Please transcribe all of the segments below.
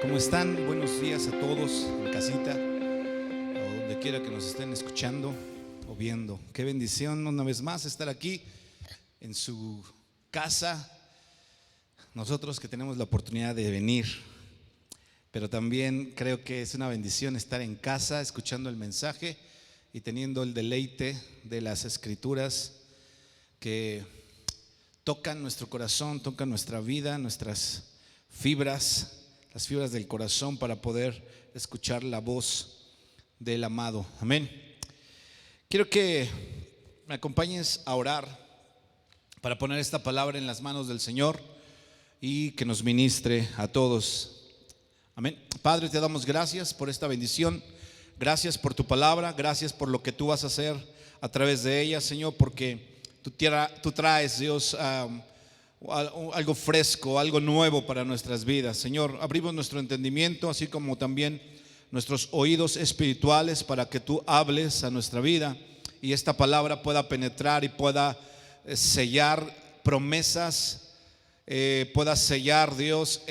¿Cómo están? Buenos días a todos en casita, o donde quiera que nos estén escuchando o viendo. Qué bendición una vez más estar aquí en su casa. Nosotros que tenemos la oportunidad de venir, pero también creo que es una bendición estar en casa escuchando el mensaje y teniendo el deleite de las escrituras que tocan nuestro corazón, tocan nuestra vida, nuestras fibras, las fibras del corazón, para poder escuchar la voz del amado. Amén. Quiero que me acompañes a orar para poner esta palabra en las manos del Señor y que nos ministre a todos. Amén. Padre, te damos gracias por esta bendición. Gracias por tu palabra. Gracias por lo que tú vas a hacer a través de ella, Señor, porque tú traes, Dios, algo fresco, algo nuevo para nuestras vidas. Señor, abrimos nuestro entendimiento, así como también nuestros oídos espirituales, para que tú hables a nuestra vida y esta palabra pueda penetrar y pueda sellar promesas, pueda sellar, Dios,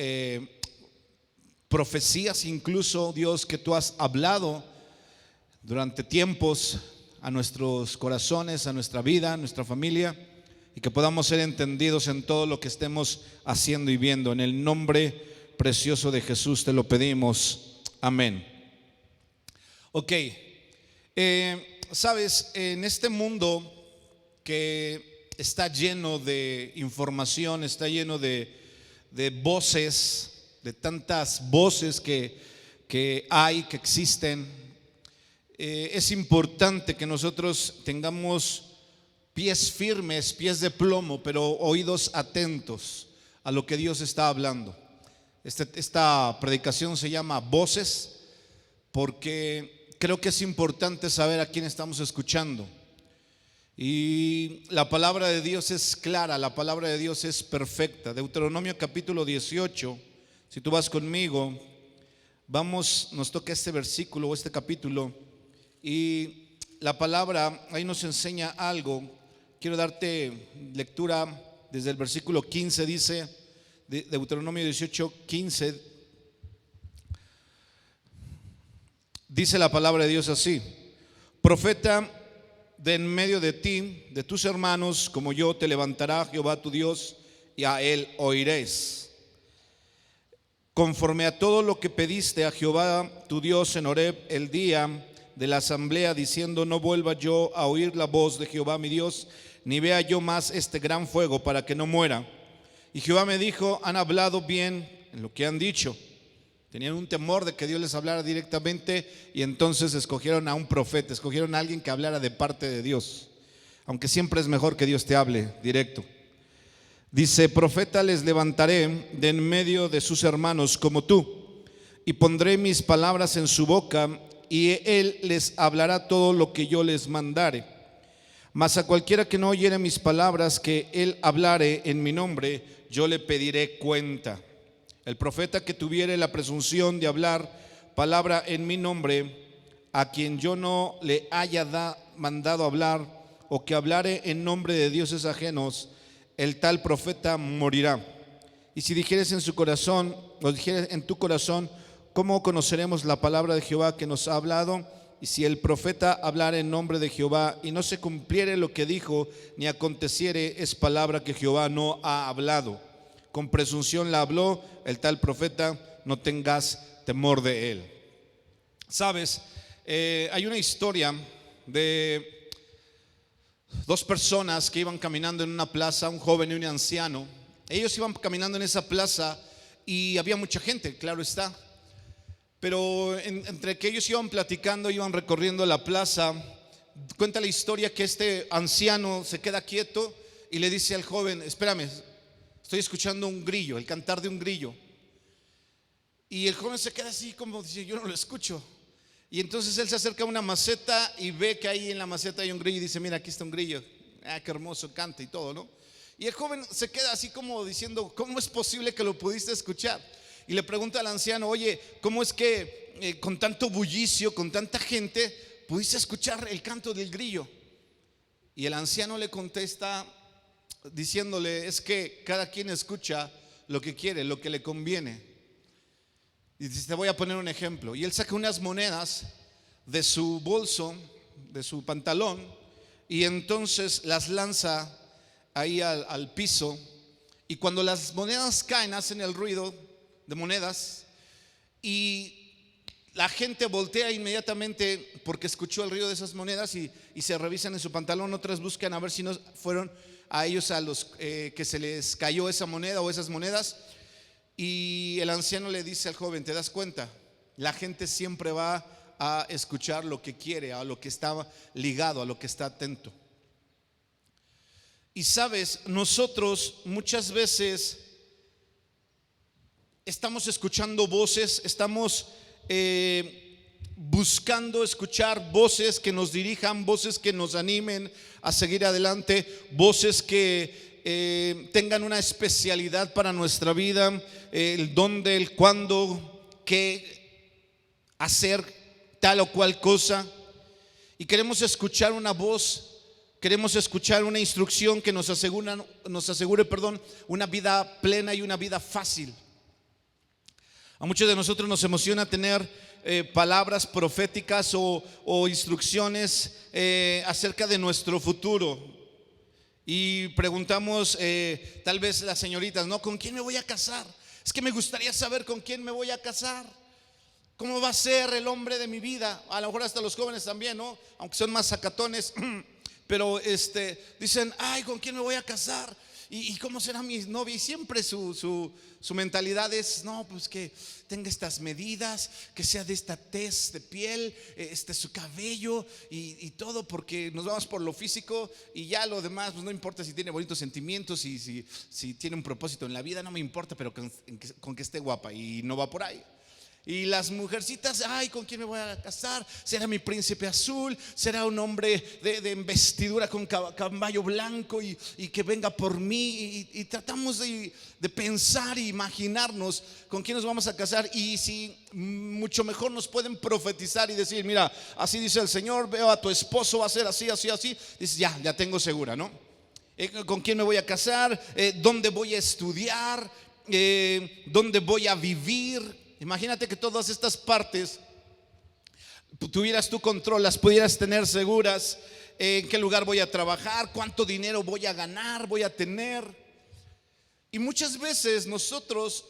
profecías incluso, Dios, que tú has hablado durante tiempos a nuestros corazones, a nuestra vida, a nuestra familia, y que podamos ser entendidos en todo lo que estemos haciendo y viendo. En el nombre precioso de Jesús te lo pedimos. Amén. Ok, sabes, en este mundo que está lleno de información, está lleno de voces, de tantas voces que hay, que existen, es importante que nosotros tengamos pies firmes, pies de plomo, pero oídos atentos a lo que Dios está hablando. Esta predicación se llama Voces, porque creo que es importante saber a quién estamos escuchando. Y la palabra de Dios es clara, la palabra de Dios es perfecta. Deuteronomio capítulo 18, si tú vas conmigo, nos toca este versículo o este capítulo, y la palabra ahí nos enseña algo. Quiero darte lectura desde el versículo 15, dice Deuteronomio 18, 15. Dice la palabra de Dios así: profeta de en medio de ti, de tus hermanos, como yo, te levantará Jehová tu Dios, y a él oiréis, conforme a todo lo que pediste a Jehová tu Dios en Horeb el día de la asamblea, diciendo: no vuelva yo a oír la voz de Jehová mi Dios, ni vea yo más este gran fuego, para que no muera. Y Jehová me dijo: han hablado bien en lo que han dicho. Tenían un temor de que Dios les hablara directamente, y entonces escogieron a un profeta, escogieron a alguien que hablara de parte de Dios, aunque siempre es mejor que Dios te hable directo. Dice: profeta les levantaré de en medio de sus hermanos como tú, y pondré mis palabras en su boca, y él les hablará todo lo que yo les mandare. Mas a cualquiera que no oyere mis palabras que él hablare en mi nombre, yo le pediré cuenta. El profeta que tuviere la presunción de hablar palabra en mi nombre, a quien yo no le haya mandado hablar, o que hablare en nombre de dioses ajenos, el tal profeta morirá. Y si dijeres en su corazón, o dijeres en tu corazón: ¿cómo conoceremos la palabra de Jehová que nos ha hablado? Y si el profeta hablara en nombre de Jehová y no se cumpliere lo que dijo, ni aconteciere, es palabra que Jehová no ha hablado. Con presunción la habló el tal profeta, no tengas temor de él. Sabes, hay una historia de dos personas que iban caminando en una plaza, un joven y un anciano. Ellos iban caminando en esa plaza y había mucha gente, claro está. Pero entre que ellos iban platicando, iban recorriendo la plaza, cuenta la historia que este anciano se queda quieto y le dice al joven: espérame, estoy escuchando un grillo, el cantar de un grillo. Y el joven se queda así como dice: yo no lo escucho. Y entonces él se acerca a una maceta y ve que ahí en la maceta hay un grillo y dice: mira, aquí está un grillo. Qué hermoso canta y todo, ¿no? Y el joven se queda así como diciendo: ¿cómo es posible que lo pudiste escuchar? Y le pregunta al anciano: oye, ¿cómo es que con tanto bullicio, con tanta gente, pudiste escuchar el canto del grillo? Y el anciano le contesta diciéndole: es que cada quien escucha lo que quiere, lo que le conviene. Y dice, te voy a poner un ejemplo. Y él saca unas monedas de su bolso, de su pantalón, y entonces las lanza ahí al piso. Y cuando las monedas caen, hacen el ruido de monedas. Y la gente voltea inmediatamente porque escuchó el ruido de esas monedas y se revisan en su pantalón. Otras buscan a ver si no fueron a ellos a los que se les cayó esa moneda o esas monedas. Y el anciano le dice al joven, ¿te das cuenta? La gente siempre va a escuchar lo que quiere, a lo que está ligado, a lo que está atento. Y sabes, nosotros muchas veces estamos escuchando voces, estamos buscando escuchar voces que nos dirijan, voces que nos animen a seguir adelante, voces que tengan una especialidad para nuestra vida, el dónde, el cuándo, qué hacer tal o cual cosa. Y queremos escuchar una voz, queremos escuchar una instrucción que nos asegure una vida plena y una vida fácil. A muchos de nosotros nos emociona tener palabras proféticas o instrucciones acerca de nuestro futuro. Y preguntamos, tal vez las señoritas, ¿no? ¿Con quién me voy a casar? Es que me gustaría saber con quién me voy a casar. ¿Cómo va a ser el hombre de mi vida? A lo mejor hasta los jóvenes también, ¿no? Aunque son más sacatones. Pero dicen, ay, ¿con quién me voy a casar? ¿Y cómo será mi novia? Y siempre su mentalidad es, no, pues que tenga estas medidas, que sea de esta tez de piel, su cabello y todo, porque nos vamos por lo físico y ya lo demás, pues no importa si tiene bonitos sentimientos y si tiene un propósito en la vida, no me importa, pero con que esté guapa, y no va por ahí. Y las mujercitas, ay, ¿con quién me voy a casar? ¿Será mi príncipe azul? ¿Será un hombre de vestidura con caballo blanco y que venga por mí? Y tratamos de pensar e imaginarnos con quién nos vamos a casar. Y si mucho mejor nos pueden profetizar y decir, mira, así dice el Señor, veo a tu esposo, va a ser así, así, así. Dices, ya tengo segura, ¿no? ¿Con quién me voy a casar? ¿Dónde voy a estudiar? ¿Dónde voy a vivir? Imagínate que todas estas partes tuvieras tu control, las pudieras tener seguras. En qué lugar voy a trabajar, cuánto dinero voy a ganar, voy a tener. Y muchas veces nosotros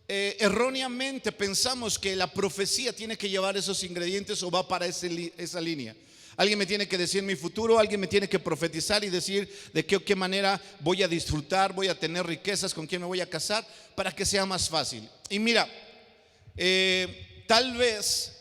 erróneamente pensamos que la profecía tiene que llevar esos ingredientes o va para esa línea. Alguien me tiene que decir mi futuro, alguien me tiene que profetizar y decir de qué manera voy a disfrutar, voy a tener riquezas, con quién me voy a casar, para que sea más fácil. Y mira, tal vez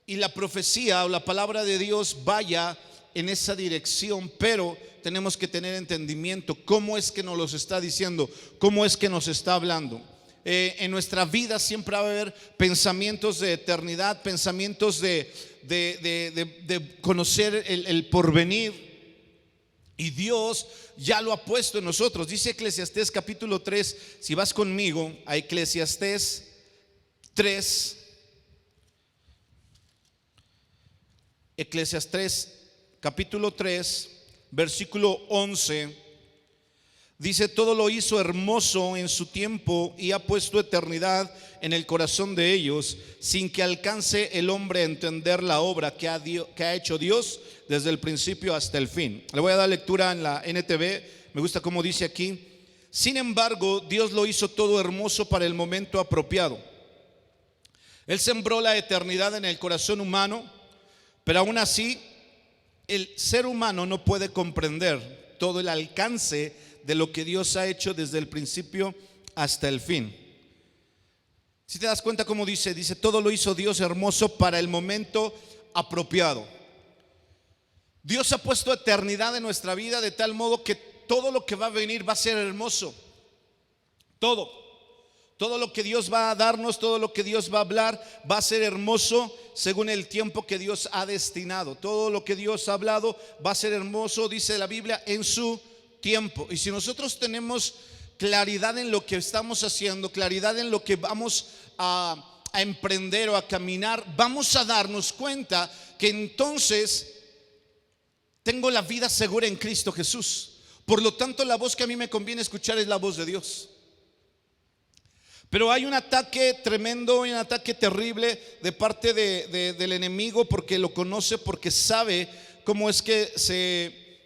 y la profecía o la palabra de Dios vaya en esa dirección, pero tenemos que tener entendimiento cómo es que nos los está diciendo, cómo es que nos está hablando. En nuestra vida siempre va a haber pensamientos de eternidad, pensamientos de conocer el porvenir, y Dios ya lo ha puesto en nosotros. Dice Eclesiastés capítulo 3, si vas conmigo a Eclesiastés 3, Eclesiastés capítulo 3, versículo 11, dice, todo lo hizo hermoso en su tiempo y ha puesto eternidad en el corazón de ellos, sin que alcance el hombre a entender la obra que ha hecho Dios desde el principio hasta el fin. Le voy a dar lectura en la NTV, me gusta cómo dice aquí. Sin embargo, Dios lo hizo todo hermoso para el momento apropiado. Él sembró la eternidad en el corazón humano, pero aún así el ser humano no puede comprender todo el alcance de lo que Dios ha hecho desde el principio hasta el fin. Si te das cuenta cómo dice todo lo hizo Dios hermoso para el momento apropiado. Dios ha puesto eternidad en nuestra vida de tal modo que todo lo que va a venir va a ser hermoso. Todo lo que Dios va a darnos, todo lo que Dios va a hablar, va a ser hermoso según el tiempo que Dios ha destinado. Todo lo que Dios ha hablado va a ser hermoso, dice la Biblia, en su tiempo. Y si nosotros tenemos claridad en lo que estamos haciendo, claridad en lo que vamos a emprender o a caminar, vamos a darnos cuenta que entonces tengo la vida segura en Cristo Jesús. Por lo tanto, la voz que a mí me conviene escuchar es la voz de Dios. Pero hay un ataque tremendo, un ataque terrible de parte del enemigo, porque lo conoce, porque sabe cómo es que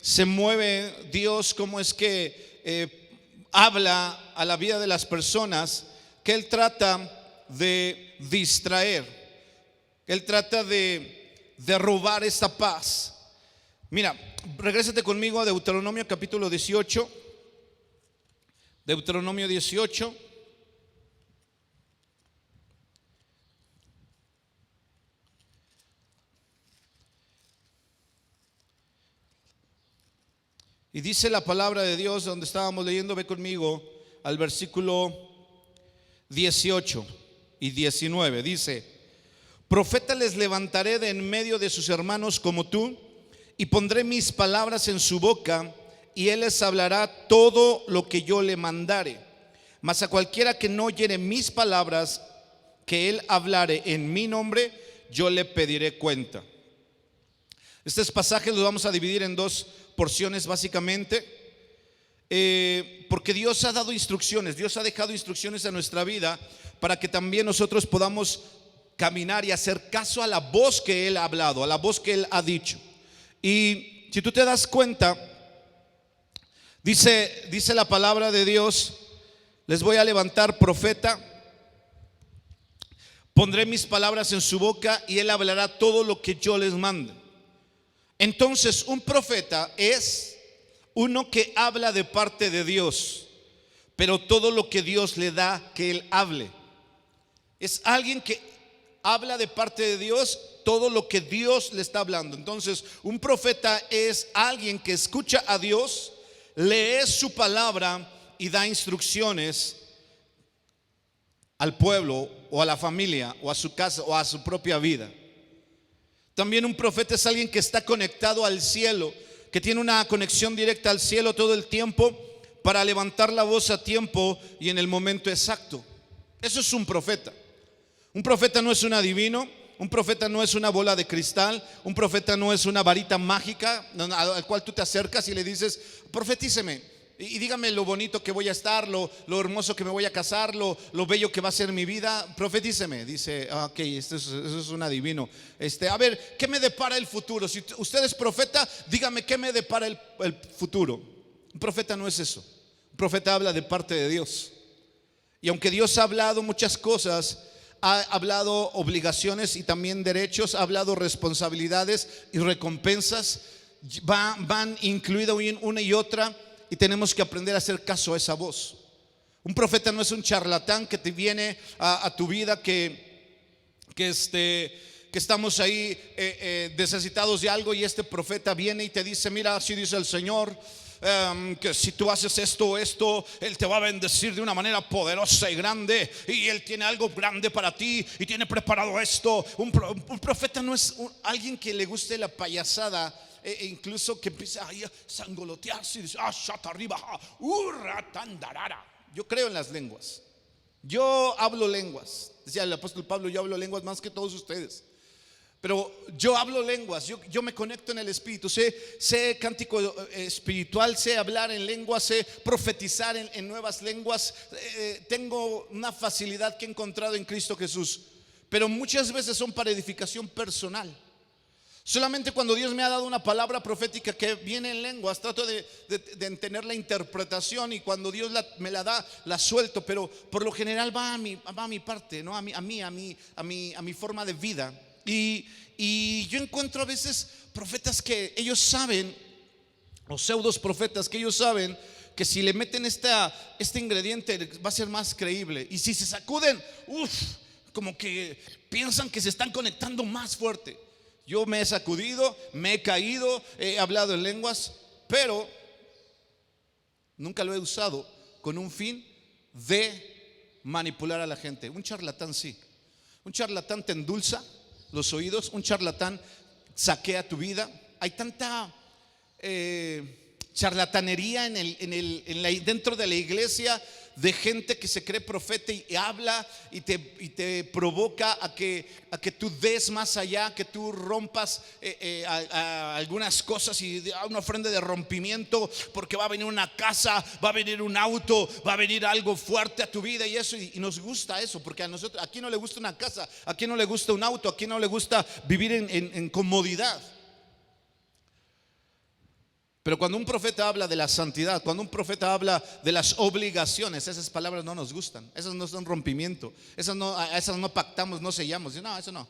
se mueve Dios, cómo es que habla a la vida de las personas, que Él trata de distraer, Él trata de robar esta paz. Mira, regrésate conmigo a Deuteronomio capítulo 18. Deuteronomio 18. Y dice la palabra de Dios, donde estábamos leyendo, ve conmigo al versículo 18 y 19. Dice: profeta les levantaré de en medio de sus hermanos como tú, y pondré mis palabras en su boca, y él les hablará todo lo que yo le mandare. Mas a cualquiera que no oyere mis palabras que él hablare en mi nombre, yo le pediré cuenta. Estos pasajes los vamos a dividir en dos porciones básicamente, porque Dios ha dado instrucciones, Dios ha dejado instrucciones a nuestra vida para que también nosotros podamos caminar y hacer caso a la voz que Él ha hablado, a la voz que Él ha dicho. Y si tú te das cuenta, dice la palabra de Dios: les voy a levantar profeta, pondré mis palabras en su boca y él hablará todo lo que yo les mande. Entonces, un profeta es uno que habla de parte de Dios, pero todo lo que Dios le da que él hable. Es alguien que habla de parte de Dios todo lo que Dios le está hablando. Entonces, un profeta es alguien que escucha a Dios, lee su palabra y da instrucciones al pueblo o a la familia o a su casa o a su propia vida. También un profeta es alguien que está conectado al cielo, que tiene una conexión directa al cielo todo el tiempo para levantar la voz a tiempo y en el momento exacto. Eso es un profeta. Un profeta no es un adivino, un profeta no es una bola de cristal, un profeta no es una varita mágica al cual tú te acercas y le dices: profetíceme y dígame lo bonito que voy a estar, lo hermoso que me voy a casar, lo bello que va a ser mi vida. Profetíceme. Dice: ok, eso es un adivino. A ver, ¿qué me depara el futuro? Si usted es profeta, dígame qué me depara el futuro. Un profeta no es eso. Un profeta habla de parte de Dios. Y aunque Dios ha hablado muchas cosas, ha hablado obligaciones y también derechos, ha hablado responsabilidades y recompensas, van incluidas una y otra, y tenemos que aprender a hacer caso a esa voz. Un profeta no es un charlatán que te viene a tu vida, que estamos ahí necesitados de algo, y este profeta viene y te dice: mira, así dice el Señor, que si tú haces esto, Él te va a bendecir de una manera poderosa y grande, y Él tiene algo grande para ti y tiene preparado esto. Un profeta no es alguien que le guste la payasada, incluso que empiece a sangolotearse y dice: yo creo en las lenguas, yo hablo lenguas. Decía el apóstol Pablo: yo hablo lenguas más que todos ustedes. Pero yo hablo lenguas, yo me conecto en el espíritu, sé cántico espiritual, sé hablar en lenguas, sé profetizar en nuevas lenguas. Tengo una facilidad que he encontrado en Cristo Jesús, pero muchas veces son para edificación personal. Solamente cuando Dios me ha dado una palabra profética que viene en lenguas, trato de tener la interpretación, y cuando Dios me la da, la suelto. Pero por lo general va a mi parte, ¿no? a mi forma de vida. Y yo encuentro a veces profetas que ellos saben, o pseudos profetas que ellos saben que si le meten este ingrediente va a ser más creíble. Y si se sacuden, como que piensan que se están conectando más fuerte. Yo me he sacudido, me he caído, he hablado en lenguas, pero nunca lo he usado con un fin de manipular a la gente. Un charlatán sí. Un charlatán te endulza los oídos, un charlatán saquea tu vida. Hay tanta charlatanería dentro de la iglesia, de gente que se cree profeta y habla y te provoca a que tú des más allá, que tú rompas a algunas cosas y a una ofrenda de rompimiento, porque va a venir una casa, va a venir un auto, va a venir algo fuerte a tu vida y eso, y nos gusta eso, porque a nosotros, aquí no le gusta una casa, aquí no le gusta un auto, aquí no le gusta vivir en comodidad. Pero cuando un profeta habla de la santidad, cuando un profeta habla de las obligaciones, esas palabras no nos gustan. Esas no son rompimiento. Esas no pactamos, no sellamos. No, eso no.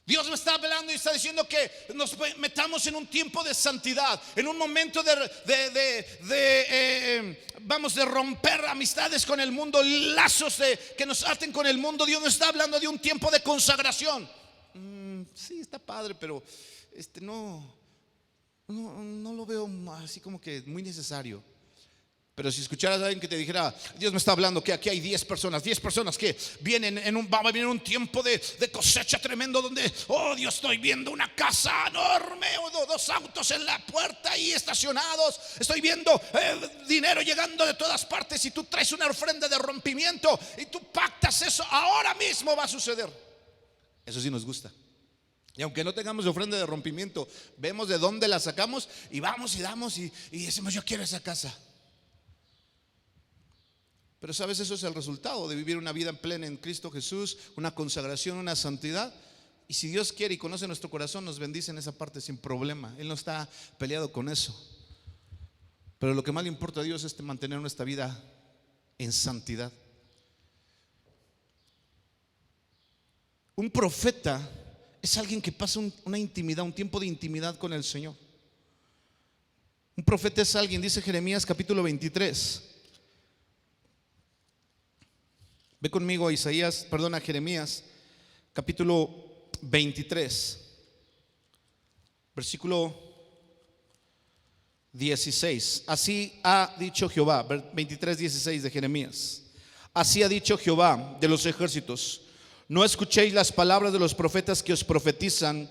Dios me está hablando y está diciendo que nos metamos en un tiempo de santidad, en un momento de romper amistades con el mundo, lazos que nos aten con el mundo. Dios nos está hablando de un tiempo de consagración. Sí, está padre, pero no lo veo así como que muy necesario. Pero si escucharas a alguien que te dijera: Dios me está hablando que aquí hay 10 personas que vienen va a venir un tiempo de cosecha tremendo, donde, Dios, estoy viendo una casa enorme, dos autos en la puerta ahí estacionados, estoy viendo dinero llegando de todas partes, y tú traes una ofrenda de rompimiento y tú pactas eso, ahora mismo va a suceder. Eso sí nos gusta. Y aunque no tengamos ofrenda de rompimiento, vemos de dónde la sacamos y vamos y damos y decimos: yo quiero esa casa. Pero sabes, eso es el resultado de vivir una vida plena en Cristo Jesús, una consagración, una santidad. Y si Dios quiere y conoce nuestro corazón, nos bendice en esa parte sin problema. Él no está peleado con eso. Pero lo que más le importa a Dios es mantener nuestra vida en santidad. Un profeta es alguien que pasa una intimidad, un tiempo de intimidad con el Señor. Un profeta es alguien, dice Jeremías capítulo 23. Ve conmigo a Jeremías capítulo 23, versículo 16. Así ha dicho Jehová, 23:16 de Jeremías. Así ha dicho Jehová de los ejércitos: no escuchéis las palabras de los profetas que os profetizan,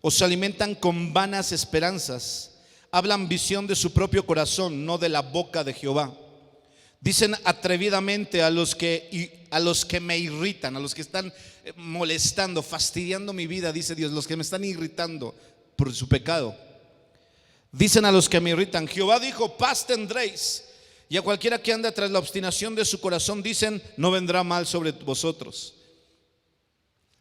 os alimentan con vanas esperanzas, hablan visión de su propio corazón, no de la boca de Jehová. Dicen atrevidamente a los que me irritan, a los que están molestando, fastidiando mi vida, dice Dios, los que me están irritando por su pecado. Dicen a los que me irritan: Jehová dijo, paz tendréis. Y a cualquiera que anda tras la obstinación de su corazón dicen: no vendrá mal sobre vosotros.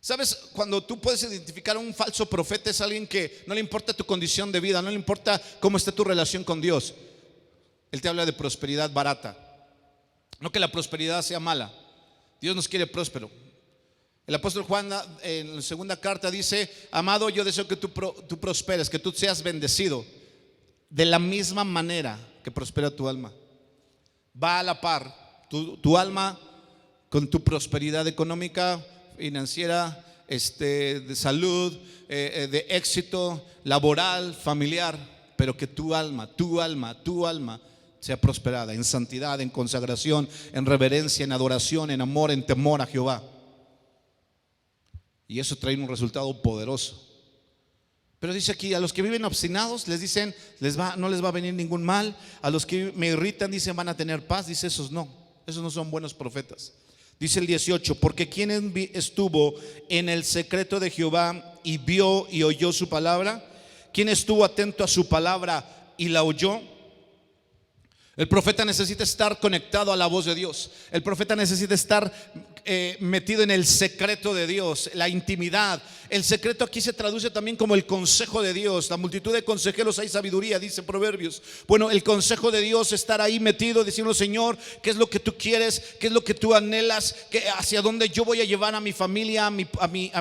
¿Sabes? Cuando tú puedes identificar a un falso profeta, es alguien que no le importa tu condición de vida, no le importa cómo está tu relación con Dios. Él te habla de prosperidad barata. No que la prosperidad sea mala. Dios nos quiere próspero. El apóstol Juan en la segunda carta dice: amado, yo deseo que tú prosperes, que tú seas bendecido de la misma manera que prospera tu alma. Va a la par tu alma con tu prosperidad económica, financiera, de salud, de éxito laboral, familiar, pero que tu alma sea prosperada en santidad, en consagración, en reverencia, en adoración, en amor, en temor a Jehová. Y eso trae un resultado poderoso. Pero dice aquí: a los que viven obstinados les dicen, no les va a venir ningún mal. A los que me irritan dicen, van a tener paz. Dice, esos no son buenos profetas. Dice el 18: porque quien estuvo en el secreto de Jehová y vio y oyó su palabra, quien estuvo atento a su palabra y la oyó. El profeta necesita estar conectado a la voz de Dios. El profeta necesita estar metido en el secreto de Dios, la intimidad. El secreto aquí se traduce también como el consejo de Dios. La multitud de consejeros hay sabiduría, dice Proverbios. Bueno, el consejo de Dios, estar ahí metido, diciendo: Señor, ¿qué es lo que tú quieres? ¿Qué es lo que tú anhelas? ¿Hacia dónde yo voy a llevar a mi familia, a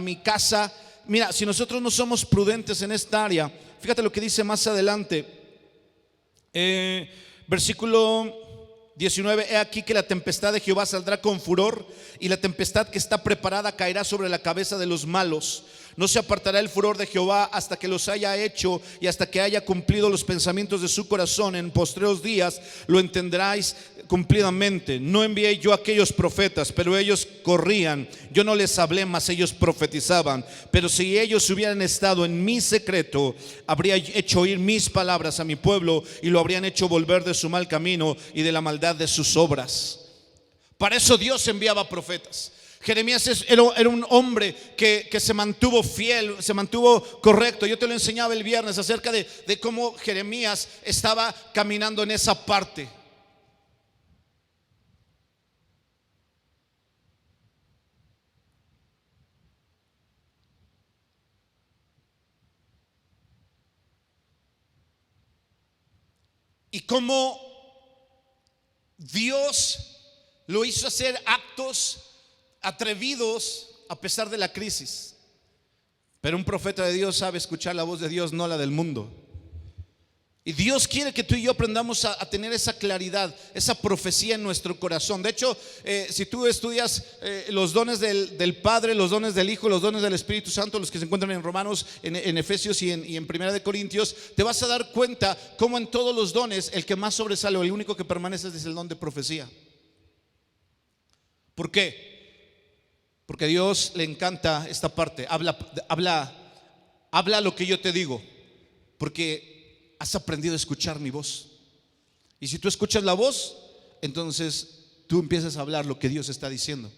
mi casa? Mira, si nosotros no somos prudentes en esta área, fíjate lo que dice más adelante. Versículo 19: he aquí que la tempestad de Jehová saldrá con furor, y la tempestad que está preparada caerá sobre la cabeza de los malos. No se apartará el furor de Jehová hasta que los haya hecho y hasta que haya cumplido los pensamientos de su corazón. En postreros días lo entenderéis cumplidamente. No envié yo a aquellos profetas, pero ellos corrían. Yo no les hablé, mas ellos profetizaban. Pero si ellos hubieran estado en mi secreto, habría hecho oír mis palabras a mi pueblo, y lo habrían hecho volver de su mal camino y de la maldad de sus obras. Para eso Dios enviaba profetas. Jeremías era un hombre que se mantuvo fiel, se mantuvo correcto. Yo te lo enseñaba el viernes acerca de cómo Jeremías estaba caminando en esa parte. Y cómo Dios lo hizo hacer actos atrevidos a pesar de la crisis. Pero un profeta de Dios sabe escuchar la voz de Dios, no la del mundo. Y Dios quiere que tú y yo aprendamos a tener esa claridad, esa profecía en nuestro corazón. De hecho, si tú estudias los dones del Padre, los dones del Hijo, los dones del Espíritu Santo, los que se encuentran en Romanos, en Efesios y en Primera de Corintios, te vas a dar cuenta cómo en todos los dones el que más sobresale o el único que permanece es el don de profecía. ¿Por qué? Porque a Dios le encanta esta parte. Habla lo que yo te digo, porque has aprendido a escuchar mi voz. Y si tú escuchas la voz, entonces tú empiezas a hablar lo que Dios está diciendo.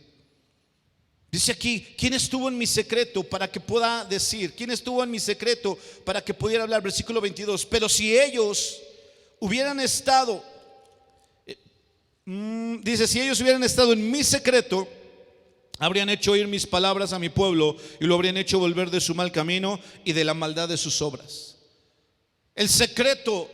Dice aquí: ¿quién estuvo en mi secreto para que pueda decir? ¿Quién estuvo en mi secreto para que pudiera hablar? Versículo 22. Pero si ellos hubieran estado, dice, si ellos hubieran estado en mi secreto, habrían hecho oír mis palabras a mi pueblo, y lo habrían hecho volver de su mal camino y de la maldad de sus obras. El secreto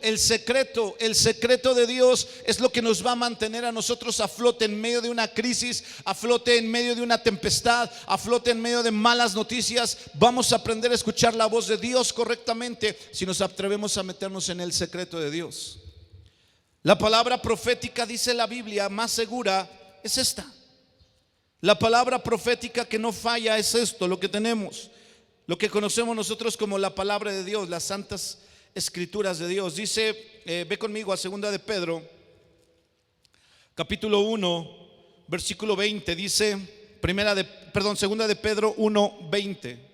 de Dios es lo que nos va a mantener a nosotros a flote en medio de una crisis, a flote en medio de una tempestad, a flote en medio de malas noticias. Vamos a aprender a escuchar la voz de Dios correctamente si nos atrevemos a meternos en el secreto de Dios. La palabra profética, dice la Biblia, más segura es esta. La palabra profética que no falla es esto, lo que tenemos, lo que conocemos nosotros como la palabra de Dios, las santas escrituras de Dios. Dice, ve conmigo a segunda de Pedro, capítulo 1, versículo 20. Dice, segunda de Pedro 1, 20.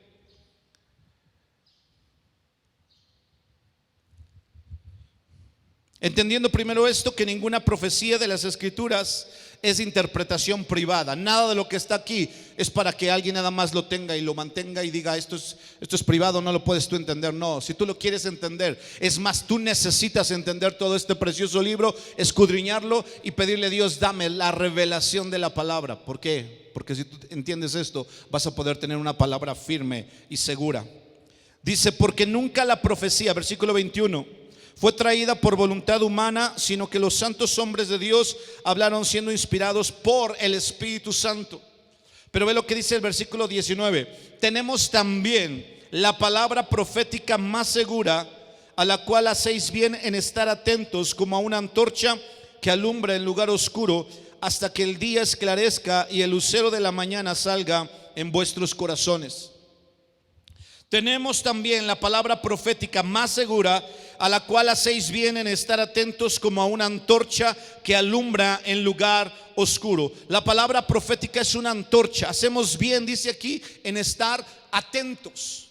Entendiendo primero esto, que ninguna profecía de las escrituras es interpretación privada. Nada de lo que está aquí es para que alguien nada más lo tenga y lo mantenga y diga esto es privado, no lo puedes tú entender. No, si tú lo quieres entender, es más, tú necesitas entender todo este precioso libro, escudriñarlo y pedirle a Dios: dame la revelación de la palabra. ¿Por qué? Porque si tú entiendes esto, vas a poder tener una palabra firme y segura. Dice, porque nunca la profecía, versículo 21, fue traída por voluntad humana, sino que los santos hombres de Dios hablaron siendo inspirados por el Espíritu Santo. Pero ve lo que dice el versículo 19. Tenemos también la palabra profética más segura, a la cual hacéis bien en estar atentos, como a una antorcha que alumbra en lugar oscuro, hasta que el día esclarezca y el lucero de la mañana salga en vuestros corazones. Tenemos también la palabra profética más segura, a la cual hacéis bien en estar atentos, como a una antorcha que alumbra en lugar oscuro. La palabra profética es una antorcha. Hacemos bien, dice aquí, en estar atentos.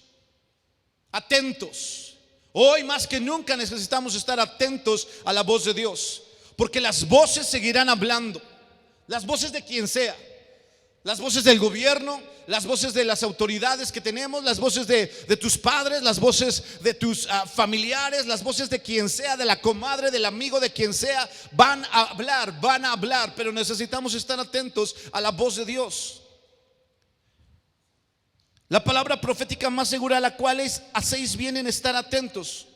Atentos. Hoy más que nunca necesitamos estar atentos a la voz de Dios, porque las voces seguirán hablando. Las voces de quien sea. Las voces del gobierno, las voces de las autoridades que tenemos, las voces de tus padres, las voces de tus familiares, las voces de quien sea, de la comadre, del amigo, de quien sea, van a hablar, pero necesitamos estar atentos a la voz de Dios. La palabra profética más segura, a la cual hacéis bien en estar atentos,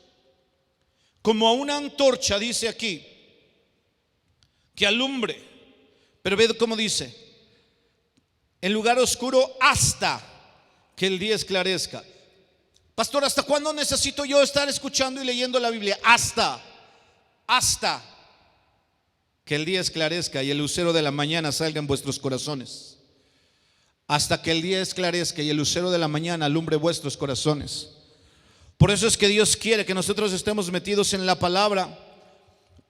como a una antorcha, dice aquí, que alumbre. Pero ve cómo dice: en lugar oscuro, hasta que el día esclarezca. Pastor, ¿hasta cuándo necesito yo estar escuchando y leyendo la Biblia? Hasta que el día esclarezca y el lucero de la mañana salga en vuestros corazones. Hasta que el día esclarezca y el lucero de la mañana alumbre vuestros corazones. Por eso es que Dios quiere que nosotros estemos metidos en la palabra,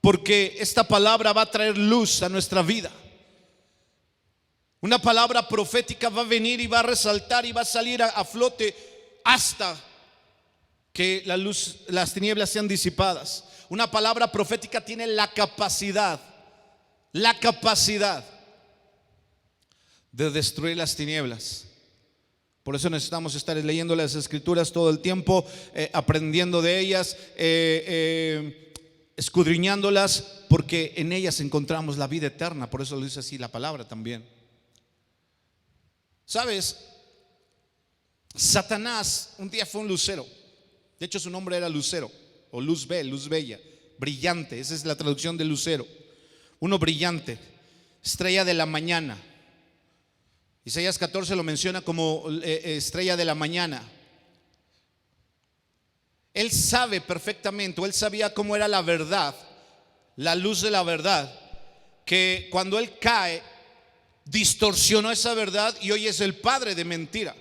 porque esta palabra va a traer luz a nuestra vida. Una palabra profética va a venir y va a resaltar y va a salir a flote hasta que la luz, las tinieblas sean disipadas. Una palabra profética tiene la capacidad de destruir las tinieblas. Por eso necesitamos estar leyendo las escrituras todo el tiempo, aprendiendo de ellas, escudriñándolas, porque en ellas encontramos la vida eterna. Por eso lo dice así la palabra también. ¿Sabes? Satanás un día fue un lucero. De hecho, su nombre era Lucero, o luz bella, brillante. Esa es la traducción de lucero. Uno brillante, estrella de la mañana. Isaías 14 lo menciona como estrella de la mañana. Él sabe perfectamente, o él sabía cómo era la verdad, la luz de la verdad, que cuando él cae, distorsionó esa verdad y hoy es el padre de mentira.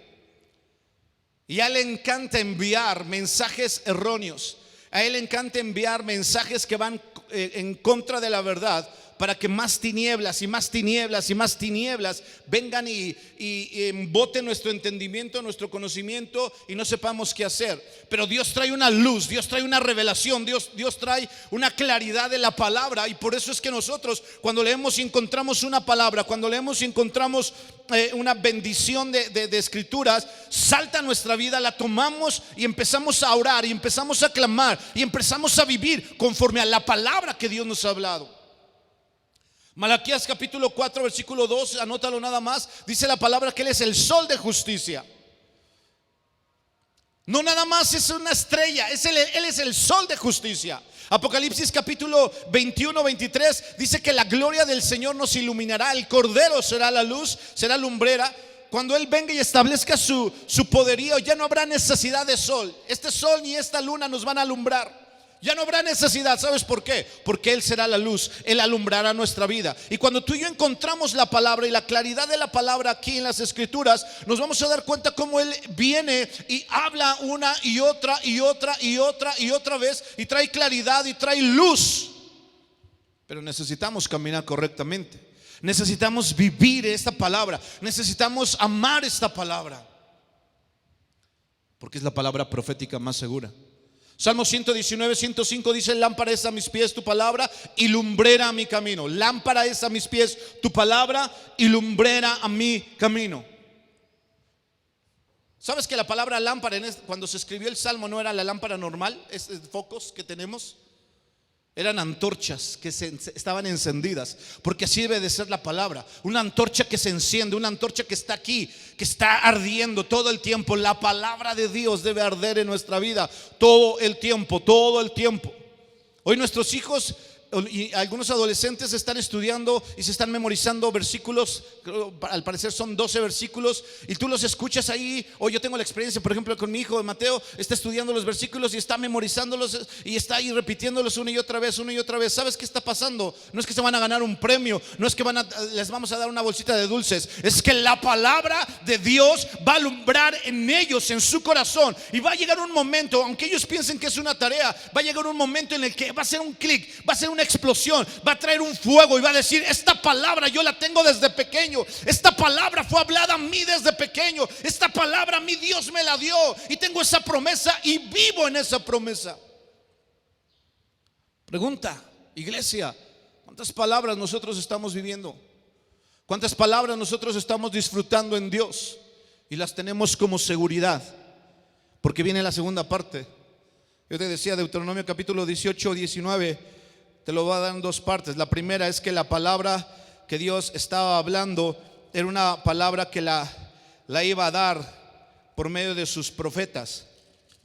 Y a él le encanta enviar mensajes erróneos. A él le encanta enviar mensajes que van en contra de la verdad, para que más tinieblas y más tinieblas y más tinieblas vengan y emboten nuestro entendimiento, nuestro conocimiento, y no sepamos qué hacer. Pero Dios trae una luz, Dios trae una revelación, Dios trae una claridad de la palabra. Y por eso es que nosotros, cuando leemos y encontramos una palabra, cuando leemos y encontramos una bendición de escrituras, salta a nuestra vida, la tomamos y empezamos a orar y empezamos a clamar y empezamos a vivir conforme a la palabra que Dios nos ha hablado. Malaquías capítulo 4 versículo 2, anótalo nada más. Dice la palabra que Él es el sol de justicia. No nada más es una estrella, Él es el sol de justicia. Apocalipsis capítulo 21, 23 dice que la gloria del Señor nos iluminará. El Cordero será la luz, será lumbrera. Cuando Él venga y establezca su poderío, ya no habrá necesidad de sol. Este sol ni esta luna nos van a alumbrar. Ya no habrá necesidad. ¿Sabes por qué? Porque Él será la luz, Él alumbrará nuestra vida. Y cuando tú y yo encontramos la palabra y la claridad de la palabra aquí en las escrituras, nos vamos a dar cuenta cómo Él viene y habla una y otra y otra y otra y otra vez, y trae claridad y trae luz. Pero necesitamos caminar correctamente. Necesitamos vivir esta palabra. Necesitamos amar esta palabra, porque es la palabra profética más segura. Salmo 119, 105 dice: lámpara es a mis pies tu palabra y lumbrera a mi camino. Lámpara es a mis pies tu palabra y lumbrera a mi camino. ¿Sabes que la palabra lámpara, cuando se escribió el Salmo, no era la lámpara normal, focos que tenemos? Eran antorchas que estaban encendidas, porque así debe de ser la palabra. Una antorcha que se enciende, una antorcha que está aquí, que está ardiendo todo el tiempo. La palabra de Dios debe arder en nuestra vida todo el tiempo, todo el tiempo. Hoy nuestros hijos y algunos adolescentes están estudiando y se están memorizando versículos. Al parecer son 12 versículos, y tú los escuchas ahí. O yo tengo la experiencia, por ejemplo, con mi hijo Mateo. Está estudiando los versículos y está memorizándolos y está ahí repitiéndolos una y otra vez, una y otra vez. ¿Sabes qué está pasando? No es que se van a ganar un premio, no es que les vamos a dar una bolsita de dulces. Es que la palabra de Dios va a alumbrar en ellos, en su corazón. Y va a llegar un momento, aunque ellos piensen que es una tarea, va a llegar un momento en el que va a ser un clic, va a ser una explosión, va a traer un fuego y va a decir: esta palabra yo la tengo desde pequeño, esta palabra fue hablada a mí desde pequeño, esta palabra a mí Dios me la dio y tengo esa promesa y vivo en esa promesa. Pregunta, iglesia: ¿cuántas palabras nosotros estamos viviendo? ¿Cuántas palabras nosotros estamos disfrutando en Dios y las tenemos como seguridad? Porque viene la segunda parte. Yo te decía, Deuteronomio capítulo 18, 19, te lo va a dar en dos partes. La primera es que la palabra que Dios estaba hablando era una palabra que la iba a dar por medio de sus profetas.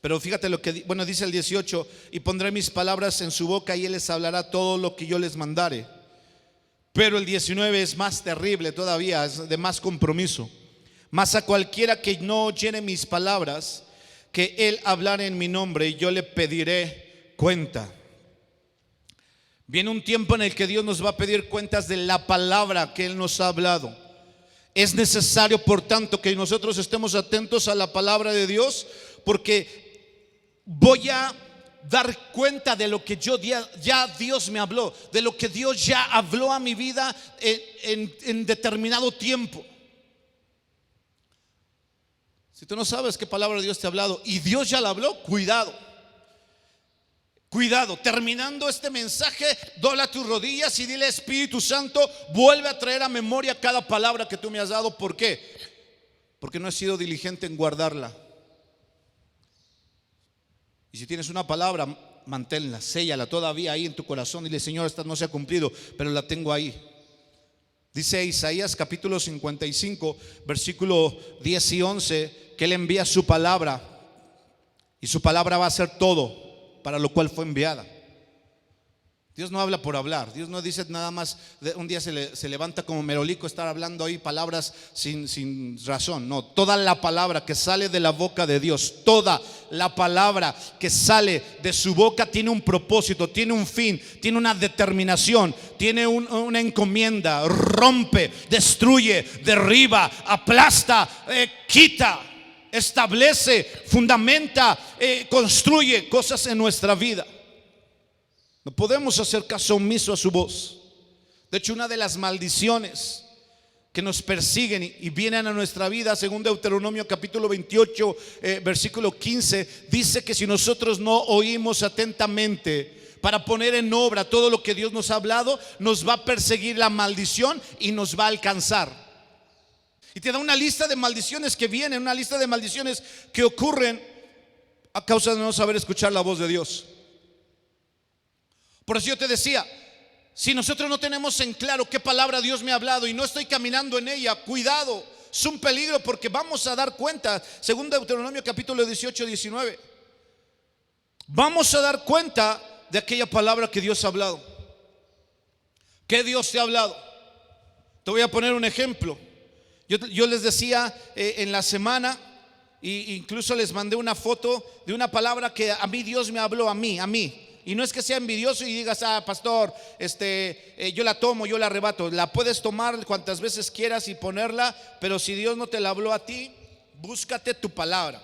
Pero fíjate lo que dice el 18: y pondré mis palabras en su boca y Él les hablará todo lo que yo les mandare. Pero el 19 es más terrible todavía, es de más compromiso. Mas a cualquiera que no oyere mis palabras, que Él hablare en mi nombre, y yo le pediré cuenta. Viene un tiempo en el que Dios nos va a pedir cuentas de la palabra que Él nos ha hablado. Es necesario, por tanto, que nosotros estemos atentos a la palabra de Dios, porque voy a dar cuenta de lo que ya Dios me habló, de lo que Dios ya habló a mi vida en determinado tiempo. Si tú no sabes qué palabra Dios te ha hablado y Dios ya la habló, cuidado. Cuidado, terminando este mensaje, dobla tus rodillas y dile: Espíritu Santo, vuelve a traer a memoria cada palabra que tú me has dado. ¿Por qué? Porque no he sido diligente en guardarla. Y si tienes una palabra, manténla, séllala todavía ahí en tu corazón. Dile: Señor, esta no se ha cumplido, pero la tengo ahí. Dice Isaías capítulo 55, versículo 10 y 11, que Él envía su palabra y su palabra va a ser todo para lo cual fue enviada. Dios no habla por hablar. Dios no dice nada más, un día se levanta como merolico estar hablando ahí palabras sin razón. No, toda la palabra que sale de la boca de Dios, toda la palabra que sale de su boca tiene un propósito, tiene un fin, tiene una determinación, tiene una encomienda. Rompe, destruye, derriba, aplasta, quita, establece, fundamenta, construye cosas en nuestra vida. No podemos hacer caso omiso a su voz. De hecho, una de las maldiciones que nos persiguen y vienen a nuestra vida, según Deuteronomio capítulo 28, versículo 15, dice que si nosotros no oímos atentamente para poner en obra todo lo que Dios nos ha hablado, nos va a perseguir la maldición y nos va a alcanzar. Y te da una lista de maldiciones que vienen, una lista de maldiciones que ocurren a causa de no saber escuchar la voz de Dios. Por eso yo te decía, si nosotros no tenemos en claro qué palabra Dios me ha hablado y no estoy caminando en ella, cuidado, es un peligro, porque vamos a dar cuenta, según Deuteronomio capítulo 18, 19, vamos a dar cuenta de aquella palabra que Dios ha hablado. ¿Qué Dios te ha hablado? Te voy a poner un ejemplo. Yo les decía en la semana, e incluso les mandé una foto de una palabra que a mí Dios me habló, a mí. Y no es que sea envidioso y digas: pastor, yo la tomo, yo la arrebato. La puedes tomar cuantas veces quieras y ponerla, pero si Dios no te la habló a ti, búscate tu palabra.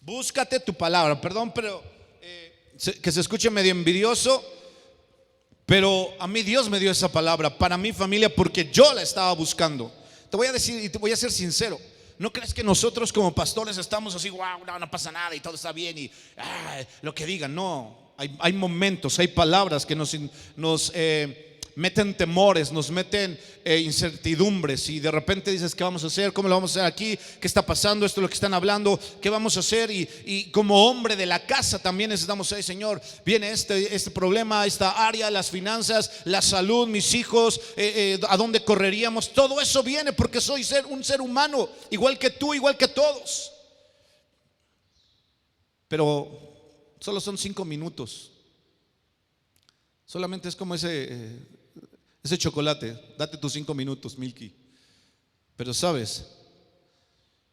Búscate tu palabra. Perdón, pero que se escuche medio envidioso, pero a mí Dios me dio esa palabra para mi familia porque yo la estaba buscando. Te voy a decir y te voy a ser sincero. ¿No crees que nosotros como pastores estamos así: wow, no pasa nada y todo está bien y lo que digan? No. Hay momentos, hay palabras que nos meten temores, nos meten incertidumbres, y de repente dices: ¿qué vamos a hacer? ¿Cómo lo vamos a hacer aquí? ¿Qué está pasando? Esto es lo que están hablando. ¿Qué vamos a hacer? Y como hombre de la casa también necesitamos: Señor, viene este problema, esta área, las finanzas, la salud, mis hijos, ¿a dónde correríamos? Todo eso viene porque soy un ser humano, igual que tú, igual que todos. Pero solo son 5 minutos. Solamente es como ese chocolate. Date tus 5 minutos, Milky. Pero sabes,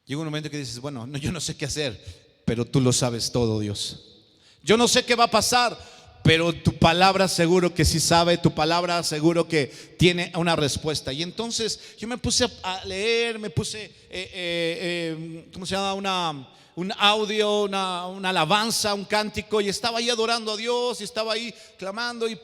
llega un momento que dices: bueno, yo no sé qué hacer, pero tú lo sabes todo, Dios. Yo no sé qué va a pasar, pero tu palabra seguro que sí sabe, tu palabra seguro que tiene una respuesta. Y entonces yo me puse a leer, me puse, ¿cómo se llama? Un audio, una alabanza, un cántico, y estaba ahí adorando a Dios y estaba ahí clamando, y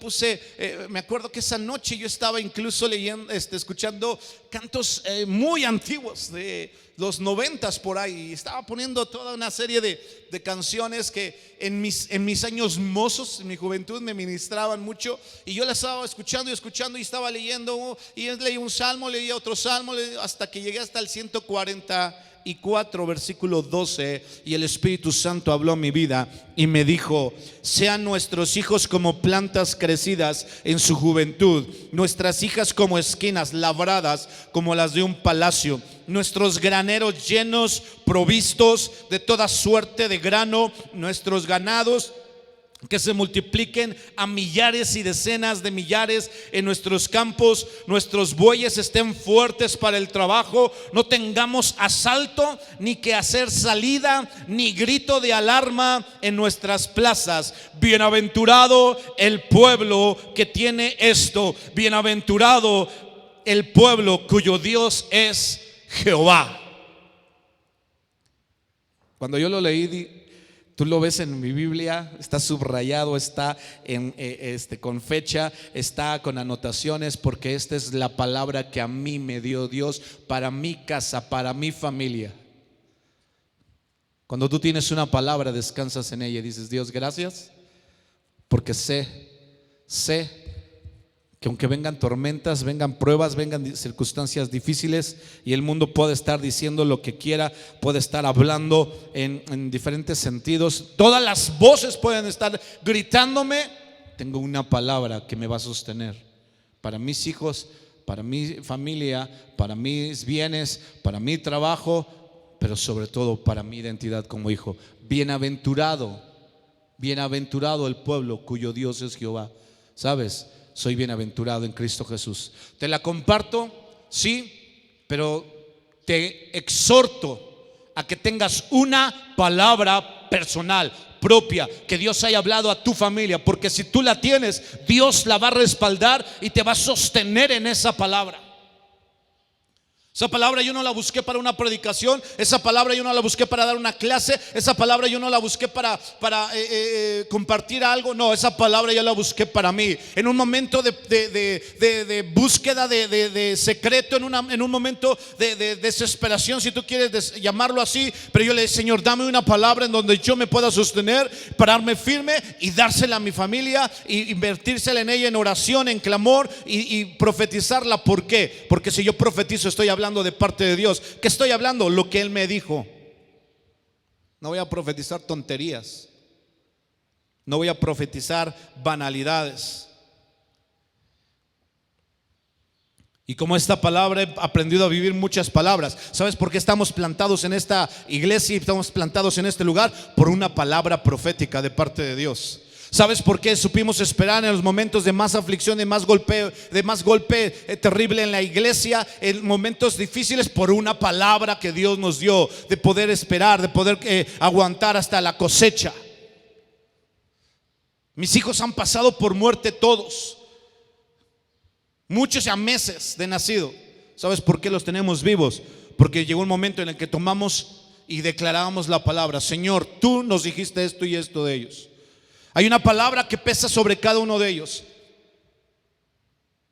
me acuerdo que esa noche yo estaba incluso leyendo, escuchando cantos muy antiguos de los 90s por ahí, y estaba poniendo toda una serie de canciones que en mis años mozos, en mi juventud, me ministraban mucho, y yo las estaba escuchando y estaba leyendo, y leí un salmo, leía otro salmo, hasta que llegué hasta el 144, versículo 12, y el Espíritu Santo habló a mi vida y me dijo: sean nuestros hijos como plantas crecidas en su juventud, nuestras hijas como esquinas labradas como las de un palacio, nuestros graneros llenos, provistos de toda suerte de grano, nuestros ganados que se multipliquen a millares y decenas de millares en nuestros campos, nuestros bueyes estén fuertes para el trabajo, no tengamos asalto, ni que hacer salida, ni grito de alarma en nuestras plazas. Bienaventurado el pueblo que tiene esto, bienaventurado el pueblo cuyo Dios es Jehová. Cuando yo lo leí, Tú lo ves en mi Biblia, está subrayado, está con fecha, está con anotaciones, porque esta es la palabra que a mí me dio Dios para mi casa, para mi familia. Cuando tú tienes una palabra, descansas en ella y dices: Dios, gracias, porque sé que aunque vengan tormentas, vengan pruebas, vengan circunstancias difíciles y el mundo puede estar diciendo lo que quiera, puede estar hablando en diferentes sentidos, todas las voces pueden estar gritándome, tengo una palabra que me va a sostener para mis hijos, para mi familia, para mis bienes, para mi trabajo, pero sobre todo para mi identidad como hijo. Bienaventurado el pueblo cuyo Dios es Jehová. ¿Sabes? Soy bienaventurado en Cristo Jesús. Te la comparto, sí, pero te exhorto a que tengas una palabra personal, propia, que Dios haya hablado a tu familia, porque si tú la tienes, Dios la va a respaldar y te va a sostener en esa palabra. Esa palabra yo no la busqué para una predicación, esa palabra yo no la busqué para dar una clase, esa palabra yo no la busqué para compartir algo. No, esa palabra yo la busqué para mí. En un momento de búsqueda de secreto, en un momento de desesperación, si tú quieres llamarlo así. Pero yo le dije: Señor, dame una palabra en donde yo me pueda sostener, pararme firme y dársela a mi familia, y invertírsela en ella en oración, en clamor y profetizarla. ¿Por qué? Porque si yo profetizo, estoy hablando de parte de Dios. ¿Qué estoy hablando? Lo que Él me dijo. No voy a profetizar tonterías, no voy a profetizar banalidades. Y como esta palabra he aprendido a vivir muchas palabras. ¿Sabes por qué estamos plantados en esta iglesia y estamos plantados en este lugar? Por una palabra profética de parte de Dios. ¿Sabes por qué supimos esperar en los momentos de más aflicción, de más golpe terrible en la iglesia, en momentos difíciles? Por una palabra que Dios nos dio, de poder esperar, de poder aguantar hasta la cosecha. Mis hijos han pasado por muerte todos, muchos ya meses de nacido. ¿Sabes por qué los tenemos vivos? Porque llegó un momento en el que tomamos y declarábamos la palabra: Señor, tú nos dijiste esto y esto de ellos. Hay una palabra que pesa sobre cada uno de ellos.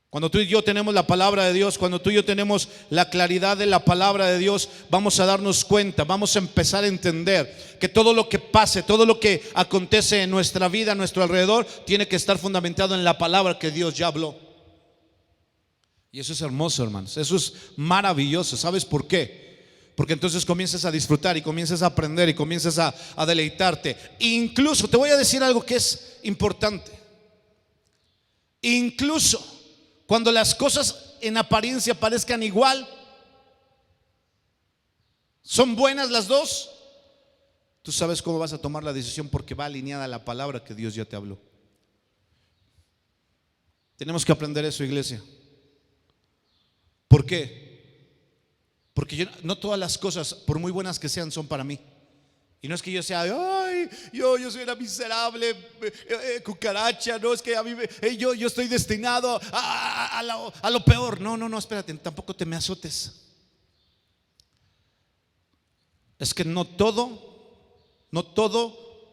Cuando tú y yo tenemos la palabra de Dios, cuando tú y yo tenemos la claridad de la palabra de Dios, vamos a darnos cuenta, vamos a empezar a entender que todo lo que pase, todo lo que acontece en nuestra vida, a nuestro alrededor, tiene que estar fundamentado en la palabra que Dios ya habló. Y eso es hermoso, hermanos, eso es maravilloso. ¿Sabes por qué? Porque entonces comienzas a disfrutar y comienzas a aprender y comienzas a deleitarte. Incluso te voy a decir algo que es importante. Incluso cuando las cosas en apariencia parezcan igual, son buenas las dos, tú sabes cómo vas a tomar la decisión, porque va alineada a la palabra que Dios ya te habló. Tenemos que aprender eso, iglesia. ¿Por qué? Porque no todas las cosas, por muy buenas que sean, son para mí. Y no es que yo sea: ay, yo soy una miserable cucaracha. No, es que a mí yo estoy destinado a lo peor. No, espérate, tampoco te me azotes. Es que no todo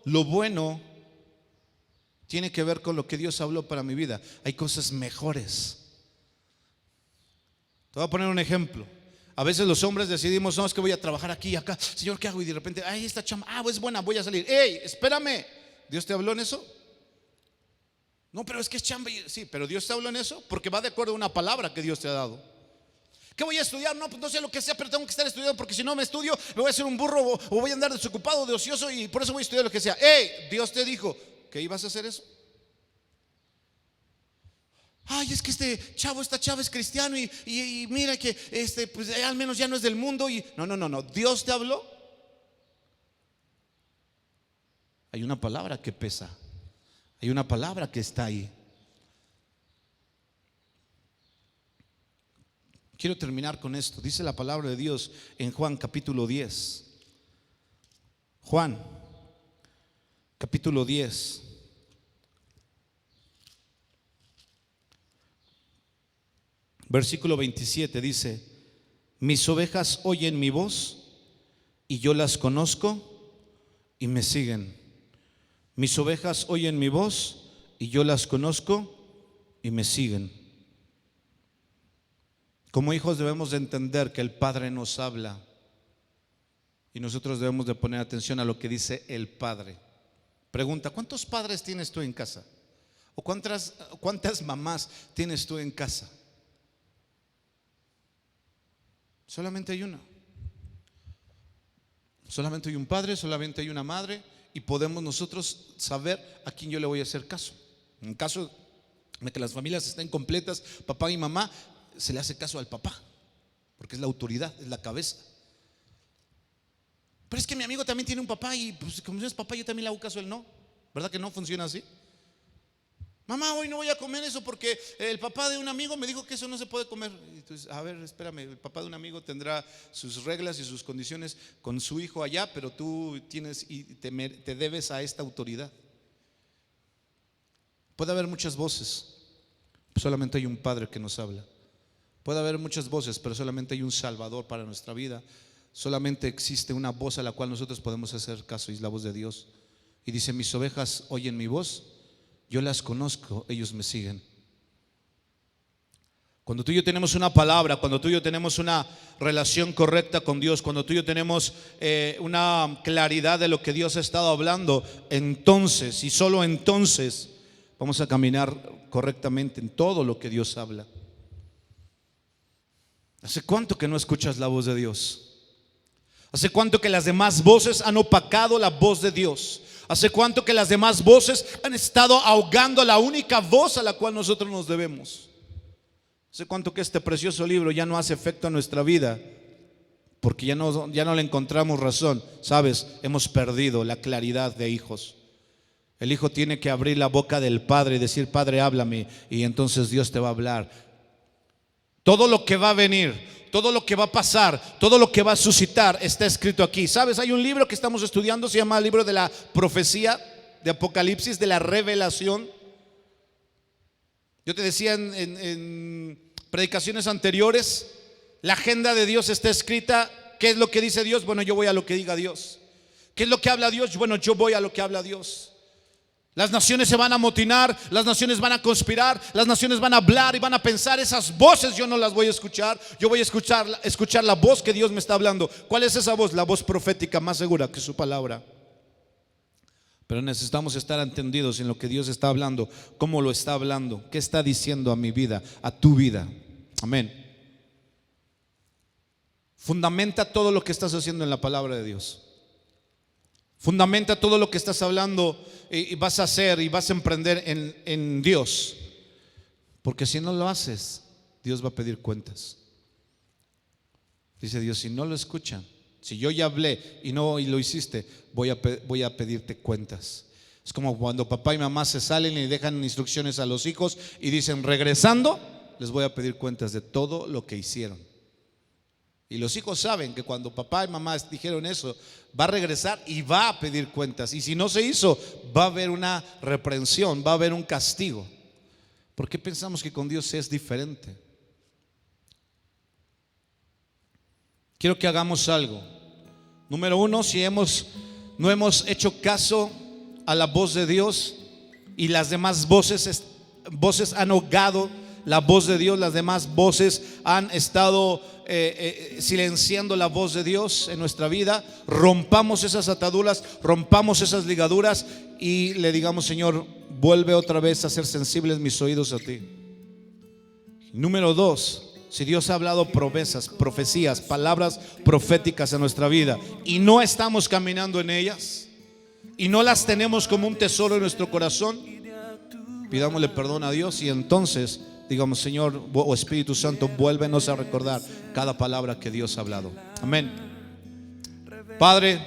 lo bueno tiene que ver con lo que Dios habló para mi vida. Hay cosas mejores. Te voy a poner un ejemplo. A veces los hombres decidimos: no, es que voy a trabajar aquí y acá. Señor, ¿qué hago? Y de repente: ay, esta chamba, es buena, voy a salir. Ey, espérame, ¿Dios te habló en eso? No, pero es que es chamba. Sí, pero Dios te habló en eso, porque va de acuerdo a una palabra que Dios te ha dado. ¿Qué voy a estudiar? No, pues no sé lo que sea, pero tengo que estar estudiando, porque si no me estudio me voy a hacer un burro, o voy a andar desocupado, de ocioso, y por eso voy a estudiar lo que sea. Ey, Dios te dijo que ibas a hacer eso. Ay, es que esta chava es cristiano y mira que pues al menos ya no es del mundo. Y no, Dios te habló. Hay una palabra que pesa, hay una palabra que está ahí. Quiero terminar con esto. Dice la palabra de Dios en Juan capítulo 10. Juan capítulo 10. Versículo 27 dice: mis ovejas oyen mi voz y yo las conozco y me siguen. Mis ovejas oyen mi voz y yo las conozco y me siguen. Como hijos debemos de entender que el Padre nos habla y nosotros debemos de poner atención a lo que dice el Padre. Pregunta, ¿cuántos padres tienes tú en casa? ¿O cuántas mamás tienes tú en casa? Solamente hay una. Solamente hay un padre, solamente hay una madre, y podemos nosotros saber a quién yo le voy a hacer caso. En caso de que las familias estén completas, papá y mamá, se le hace caso al papá, porque es la autoridad, es la cabeza. Pero es que mi amigo también tiene un papá y pues, como es papá, yo también le hago caso a él. No, ¿verdad que no funciona así? Mamá, hoy no voy a comer eso porque el papá de un amigo me dijo que eso no se puede comer. Entonces, a ver, espérame, el papá de un amigo tendrá sus reglas y sus condiciones con su hijo allá, pero tú tienes y te debes a esta autoridad. Puede haber muchas voces, solamente hay un Padre que nos habla. Puede haber muchas voces, pero solamente hay un Salvador para nuestra vida. Solamente existe una voz a la cual nosotros podemos hacer caso, y es la voz de Dios. Y dice, mis ovejas oyen mi voz, yo las conozco, ellos me siguen. Cuando tú y yo tenemos una palabra, cuando tú y yo tenemos una relación correcta con Dios, cuando tú y yo tenemos una claridad de lo que Dios ha estado hablando, entonces y solo entonces vamos a caminar correctamente en todo lo que Dios habla. ¿Hace cuánto que no escuchas la voz de Dios? ¿Hace cuánto que las demás voces han opacado la voz de Dios? ¿Hace cuánto que las demás voces han estado ahogando la única voz a la cual nosotros nos debemos? ¿Hace cuánto que este precioso libro ya no hace efecto en nuestra vida? Porque ya no le encontramos razón. Sabes, hemos perdido la claridad de hijos. El hijo tiene que abrir la boca del Padre y decir, Padre, háblame, y entonces Dios te va a hablar. Todo lo que va a venir, todo lo que va a pasar, todo lo que va a suscitar está escrito aquí. ¿Sabes? Hay un libro que estamos estudiando, se llama el libro de la profecía de Apocalipsis, de la revelación. Yo te decía en predicaciones anteriores, la agenda de Dios está escrita. ¿Qué es lo que dice Dios? Bueno, yo voy a lo que diga Dios. ¿Qué es lo que habla Dios? Bueno, yo voy a lo que habla Dios. Las naciones se van a amotinar, las naciones van a conspirar, las naciones van a hablar y van a pensar. Esas voces yo no las voy a escuchar. Yo voy a escuchar la voz que Dios me está hablando. ¿Cuál es esa voz? La voz profética más segura que su palabra. Pero necesitamos estar entendidos en lo que Dios está hablando, cómo lo está hablando, qué está diciendo a mi vida, a tu vida. Amén. Fundamenta todo lo que estás haciendo en la palabra de Dios. Fundamenta todo lo que estás hablando y vas a hacer y vas a emprender en Dios. Porque si no lo haces, Dios va a pedir cuentas. Dice Dios, si no lo escuchan, si yo ya hablé y lo hiciste, voy a pedirte cuentas. Es como cuando papá y mamá se salen y dejan instrucciones a los hijos y dicen, regresando, les voy a pedir cuentas de todo lo que hicieron. Y los hijos saben que cuando papá y mamá dijeron eso, va a regresar y va a pedir cuentas. Y si no se hizo, va a haber una reprensión, va a haber un castigo. ¿Por qué pensamos que con Dios es diferente? Quiero que hagamos algo. Número uno, si no hemos hecho caso a la voz de Dios y las demás voces han ahogado la voz de Dios, las demás voces han estado silenciando la voz de Dios en nuestra vida, rompamos esas ataduras, rompamos esas ligaduras y le digamos, Señor, vuelve otra vez a ser sensibles mis oídos a ti. Número dos, si Dios ha hablado promesas, profecías, palabras proféticas en nuestra vida y no estamos caminando en ellas y no las tenemos como un tesoro en nuestro corazón, pidámosle perdón a Dios y entonces digamos, Señor o Espíritu Santo, vuélvenos a recordar cada palabra que Dios ha hablado. Amén. Padre,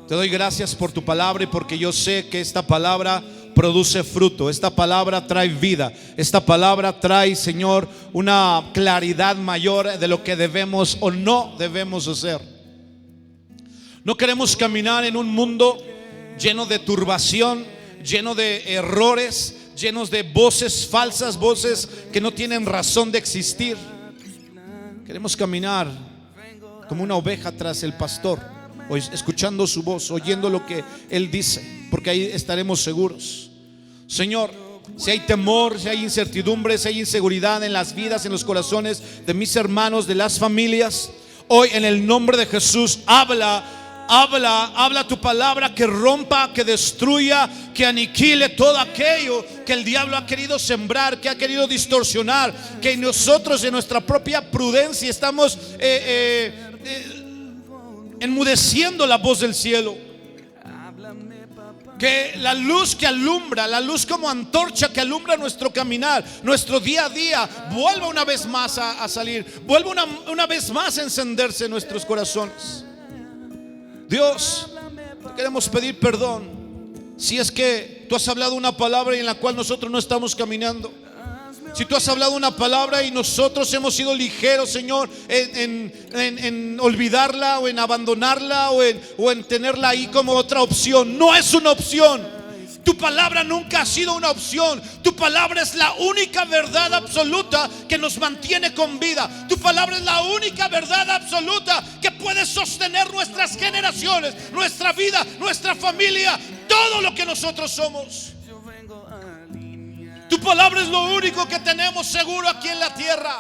te doy gracias por tu palabra y porque yo sé que esta palabra produce fruto. Esta palabra trae vida. Esta palabra trae, Señor, una claridad mayor de lo que debemos o no debemos hacer. No queremos caminar en un mundo lleno de turbación, lleno de errores, llenos de voces falsas, voces que no tienen razón de existir. Queremos caminar como una oveja tras el pastor. escuchando su voz, oyendo lo que Él dice, porque ahí estaremos seguros. Señor, si hay temor, si hay incertidumbre, si hay inseguridad en las vidas, en los corazones de mis hermanos, de las familias, hoy en el nombre de Jesús, habla tu palabra, que rompa, que destruya, que aniquile todo aquello que el diablo ha querido sembrar, que ha querido distorsionar, que nosotros en nuestra propia prudencia estamos enmudeciendo la voz del cielo. Que la luz que alumbra, la luz como antorcha que alumbra nuestro caminar, nuestro día a día, vuelva una vez más a salir, vuelva una vez más a encenderse en nuestros corazones. Dios, te queremos pedir perdón si es que tú has hablado una palabra en la cual nosotros no estamos caminando. Si tú has hablado una palabra y nosotros hemos sido ligeros, Señor, en olvidarla o en abandonarla o en tenerla ahí como otra opción. No es una opción. Tu palabra nunca ha sido una opción. Tu palabra es la única verdad absoluta que nos mantiene con vida. Tu palabra es la única verdad absoluta que puede sostener nuestras generaciones, nuestra vida, nuestra familia, todo lo que nosotros somos. Tu palabra es lo único que tenemos seguro aquí en la tierra.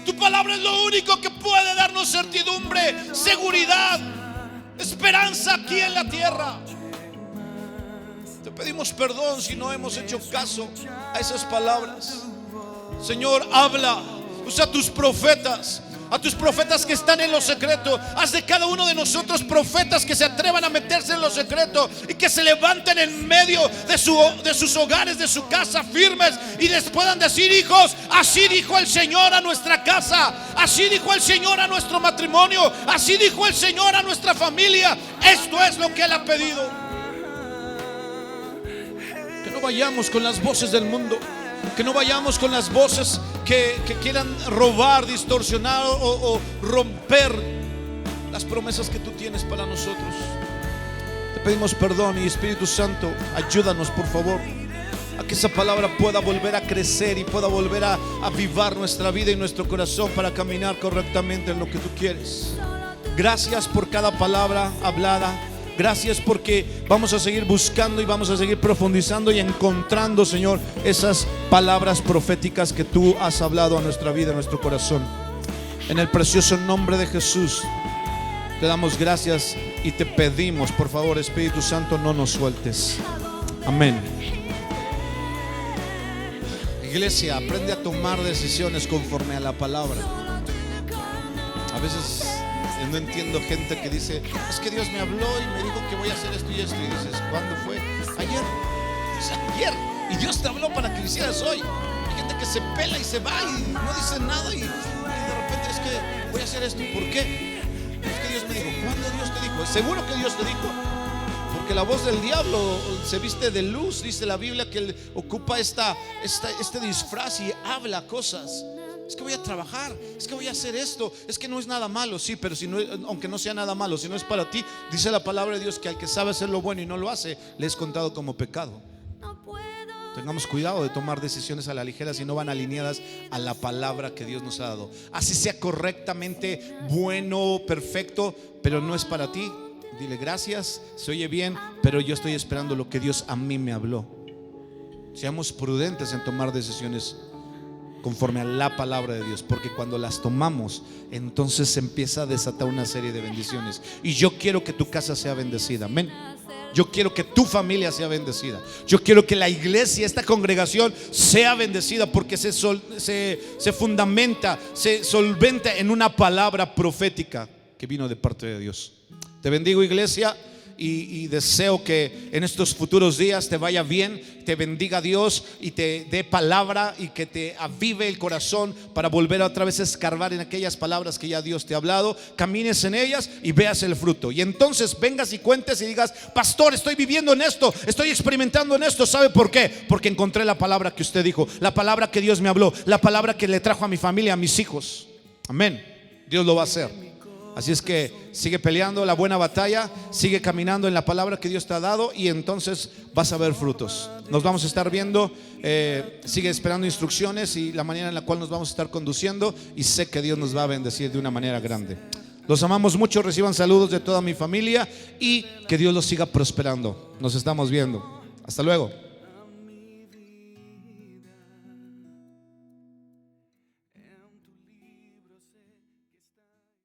Tu palabra es lo único que puede darnos certidumbre, seguridad, esperanza aquí en la tierra. Te pedimos perdón si no hemos hecho caso a esas palabras. Señor, habla, usa a tus profetas que están en lo secreto. Haz de cada uno de nosotros profetas que se atrevan a meterse en lo secreto y que se levanten en medio de sus hogares, de su casa, firmes, y les puedan decir: hijos, así dijo el Señor a nuestra casa, así dijo el Señor a nuestro matrimonio, así dijo el Señor a nuestra familia. Esto es lo que Él ha pedido. Que no vayamos con las voces del mundo, que no vayamos con las voces que quieran robar, distorsionar o romper las promesas que tú tienes para nosotros. Te pedimos perdón, y Espíritu Santo, ayúdanos por favor a que esa palabra pueda volver a crecer y pueda volver a avivar nuestra vida y nuestro corazón para caminar correctamente en lo que tú quieres. Gracias por cada palabra hablada. Gracias porque vamos a seguir buscando y vamos a seguir profundizando y encontrando, Señor, esas palabras proféticas que tú has hablado a nuestra vida, a nuestro corazón. En el precioso nombre de Jesús te damos gracias y te pedimos, por favor, Espíritu Santo, no nos sueltes. Amén. Iglesia, aprende a tomar decisiones conforme a la palabra. A veces no entiendo gente que dice: es que Dios me habló y me dijo que voy a hacer esto y esto. Y dices: ¿cuándo fue? Ayer. Dice: ayer. Y Dios te habló para que lo hicieras hoy. Hay gente que se pela y se va y no dice nada y de repente: es que voy a hacer esto. ¿Por qué? Es que Dios me dijo. ¿Cuándo Dios te dijo? Seguro que Dios te dijo, porque la voz del diablo se viste de luz. Dice la Biblia que él ocupa este disfraz y habla cosas. Es que voy a trabajar, es que voy a hacer esto, es que no es nada malo. Sí, pero si no, aunque no sea nada malo, si no es para ti, dice la palabra de Dios que al que sabe hacer lo bueno y no lo hace, le es contado como pecado. Tengamos cuidado de tomar decisiones a la ligera si no van alineadas a la palabra que Dios nos ha dado. Así sea correctamente bueno, perfecto, pero no es para ti, dile: gracias, se oye bien, pero yo estoy esperando lo que Dios a mí me habló. Seamos prudentes en tomar decisiones conforme a la palabra de Dios, porque cuando las tomamos, entonces se empieza a desatar una serie de bendiciones. Y yo quiero que tu casa sea bendecida, amén. Yo quiero que tu familia sea bendecida. Yo quiero que la iglesia, esta congregación, sea bendecida, porque se fundamenta, se solventa en una palabra profética que vino de parte de Dios. Te bendigo, iglesia, y deseo que en estos futuros días te vaya bien, te bendiga Dios y te dé palabra y que te avive el corazón para volver otra vez a escarbar en aquellas palabras que ya Dios te ha hablado, camines en ellas y veas el fruto. Y entonces vengas y cuentes y digas: pastor, estoy viviendo en esto, estoy experimentando en esto. ¿Sabe por qué? Porque encontré la palabra que usted dijo, la palabra que Dios me habló, la palabra que le trajo a mi familia, a mis hijos. Amén. Dios lo va a hacer. Así es que sigue peleando la buena batalla, sigue caminando en la palabra que Dios te ha dado, y entonces vas a ver frutos. Nos vamos a estar viendo, sigue esperando instrucciones y la manera en la cual nos vamos a estar conduciendo, y sé que Dios nos va a bendecir de una manera grande. Los amamos mucho, reciban saludos de toda mi familia y que Dios los siga prosperando. Nos estamos viendo. Hasta luego.